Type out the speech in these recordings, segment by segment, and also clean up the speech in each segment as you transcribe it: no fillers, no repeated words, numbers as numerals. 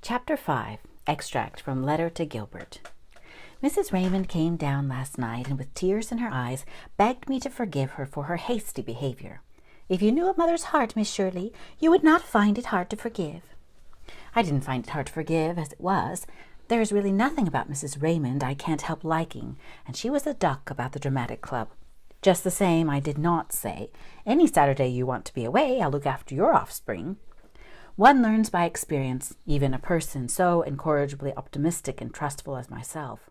Chapter 5. Extract from Letter to Gilbert. Mrs. Raymond came down last night and with tears in her eyes begged me to forgive her for her hasty behavior. If you knew a mother's heart, Miss Shirley, you would not find it hard to forgive. I didn't find it hard to forgive as it was. There is really nothing about Mrs. Raymond I can't help liking, and she was a duck about the dramatic club. Just the same, I did not say, any Saturday you want to be away, I'll look after your offspring. One learns by experience, even a person so incorrigibly optimistic and trustful as myself.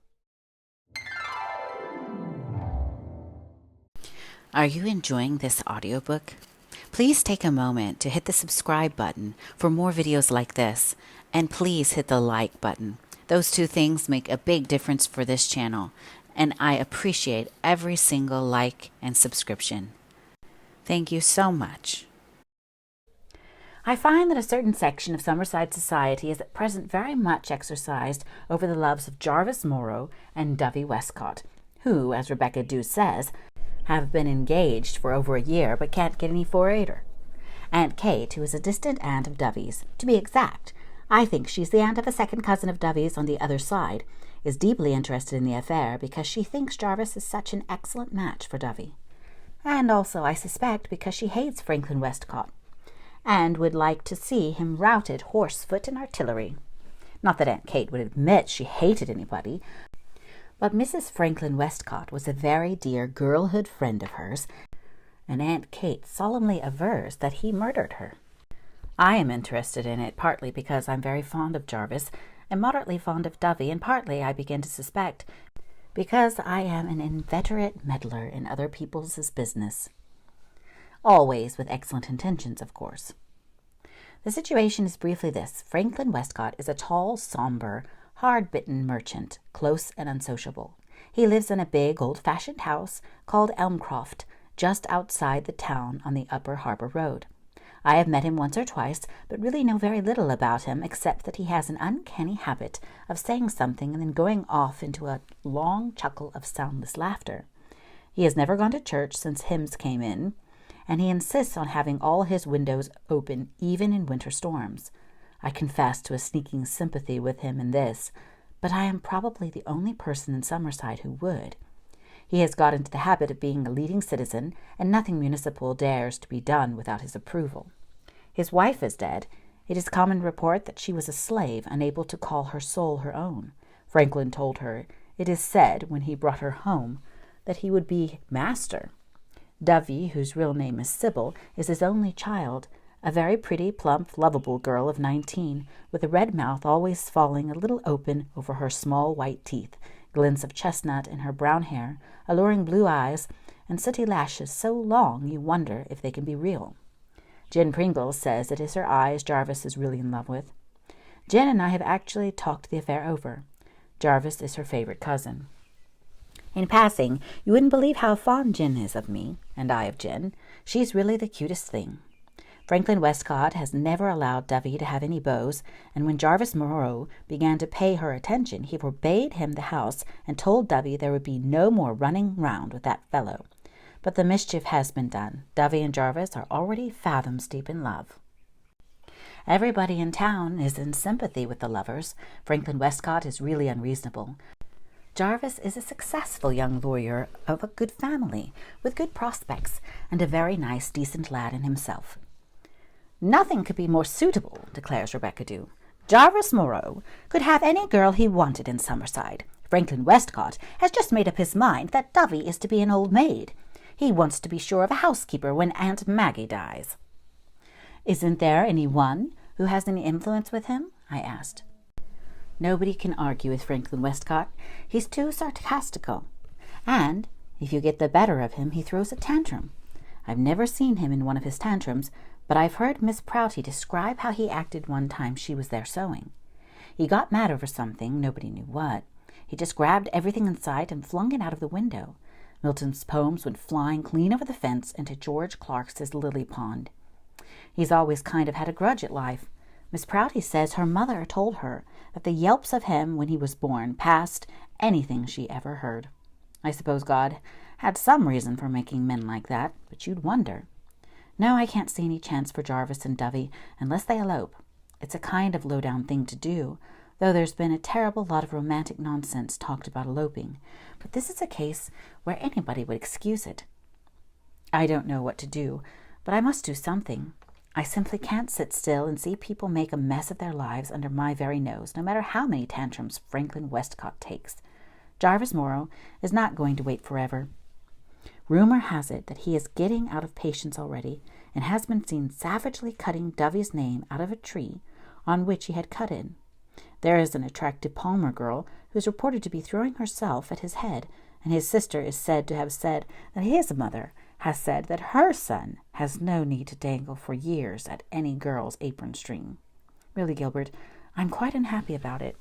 Are you enjoying this audiobook? Please take a moment to hit the subscribe button for more videos like this, and please hit the like button. Those two things make a big difference for this channel, and I appreciate every single like and subscription. Thank you so much. I find that a certain section of Summerside society is at present very much exercised over the loves of Jarvis Morrow and Dovey Westcott, who, as Rebecca Dew says, have been engaged for over a year but can't get any four-eighter. Aunt Kate, who is a distant aunt of Dovey's, to be exact, I think she's the aunt of a second cousin of Dovey's on the other side, is deeply interested in the affair because she thinks Jarvis is such an excellent match for Dovey. And also, I suspect, because she hates Franklin Westcott, and would like to see him routed horse, foot, and artillery. Not that Aunt Kate would admit she hated anybody, but Mrs. Franklin Westcott was a very dear girlhood friend of hers, and Aunt Kate solemnly avers that he murdered her. I am interested in it partly because I'm very fond of Jarvis, and moderately fond of Dovey, and partly, I begin to suspect, because I am an inveterate meddler in other people's business. Always with excellent intentions, of course. The situation is briefly this. Franklin Westcott is a tall, somber, hard-bitten merchant, close and unsociable. He lives in a big, old-fashioned house called Elmcroft, just outside the town on the Upper Harbor Road. I have met him once or twice, but really know very little about him except that he has an uncanny habit of saying something and then going off into a long chuckle of soundless laughter. He has never gone to church since hymns came in, and he insists on having all his windows open even in winter storms. I confess to a sneaking sympathy with him in this, but I am probably the only person in Summerside who would. He has got into the habit of being a leading citizen, and nothing municipal dares to be done without his approval. His wife is dead. It is common report that she was a slave, unable to call her soul her own. Franklin told her, it is said, when he brought her home, that he would be master. Dovey, whose real name is Sybil, is his only child, a very pretty, plump, lovable girl of 19, with a red mouth always falling a little open over her small white teeth, glints of chestnut in her brown hair, alluring blue eyes, and sooty lashes so long you wonder if they can be real. Jen Pringles says it is her eyes Jarvis is really in love with. Jen and I have actually talked the affair over. Jarvis is her favorite cousin. In passing, you wouldn't believe how fond Jen is of me, and I of Jen. She's really the cutest thing. Franklin Westcott has never allowed Dovey to have any beaux, and when Jarvis Morrow began to pay her attention, he forbade him the house and told Dovey there would be no more running round with that fellow. But the mischief has been done. Dovey and Jarvis are already fathoms deep in love. Everybody in town is in sympathy with the lovers. Franklin Westcott is really unreasonable. Jarvis is a successful young lawyer of a good family, with good prospects, and a very nice, decent lad in himself. Nothing could be more suitable, declares Rebecca Dew. Jarvis Morrow could have any girl he wanted in Summerside. Franklin Westcott has just made up his mind that Dovey is to be an old maid. He wants to be sure of a housekeeper when Aunt Maggie dies. Isn't there any one who has any influence with him? I asked. Nobody can argue with Franklin Westcott. He's too sarcastical. And, if you get the better of him, he throws a tantrum. I've never seen him in one of his tantrums, but I've heard Miss Prouty describe how he acted one time she was there sewing. He got mad over something, nobody knew what. He just grabbed everything in sight and flung it out of the window. Milton's poems went flying clean over the fence into George Clark's lily pond. He's always kind of had a grudge at life. Miss Prouty says her mother told her that the yelps of him when he was born passed anything she ever heard. I suppose God had some reason for making men like that, but you'd wonder. No, I can't see any chance for Jarvis and Dovey unless they elope. It's a kind of low-down thing to do, though there's been a terrible lot of romantic nonsense talked about eloping. But this is a case where anybody would excuse it. I don't know what to do, but I must do something. I simply can't sit still and see people make a mess of their lives under my very nose, no matter how many tantrums Franklin Westcott takes. Jarvis Morrow is not going to wait forever. Rumor has it that he is getting out of patience already, and has been seen savagely cutting Dovey's name out of a tree on which he had cut in. There is an attractive Palmer girl who is reported to be throwing herself at his head, and his sister is said to have said that his mother has said that her son has no need to dangle for years at any girl's apron string. Really, Gilbert, I'm quite unhappy about it.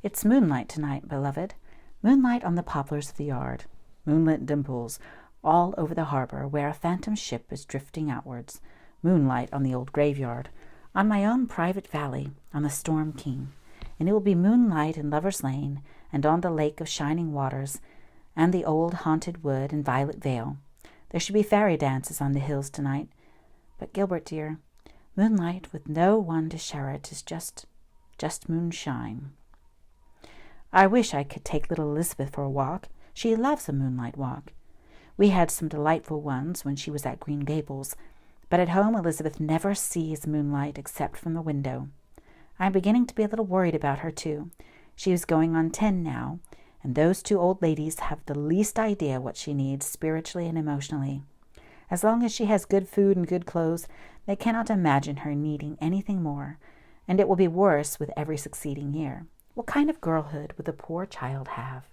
It's moonlight tonight, beloved. Moonlight on the poplars of the yard. Moonlit dimples all over the harbor where a phantom ship is drifting outwards. Moonlight on the old graveyard. On my own private valley, on the Storm King. And it will be moonlight in Lover's Lane, and on the lake of shining waters, and the old haunted wood and Violet Vale. There should be fairy dances on the hills tonight. But, Gilbert, dear, moonlight with no one to share it is just moonshine. I wish I could take little Elizabeth for a walk. She loves a moonlight walk. We had some delightful ones when she was at Green Gables, but at home Elizabeth never sees moonlight except from the window. I am beginning to be a little worried about her, too. She is going on 10 now, and those two old ladies have the least idea what she needs spiritually and emotionally. As long as she has good food and good clothes, they cannot imagine her needing anything more, and it will be worse with every succeeding year. What kind of girlhood would the poor child have?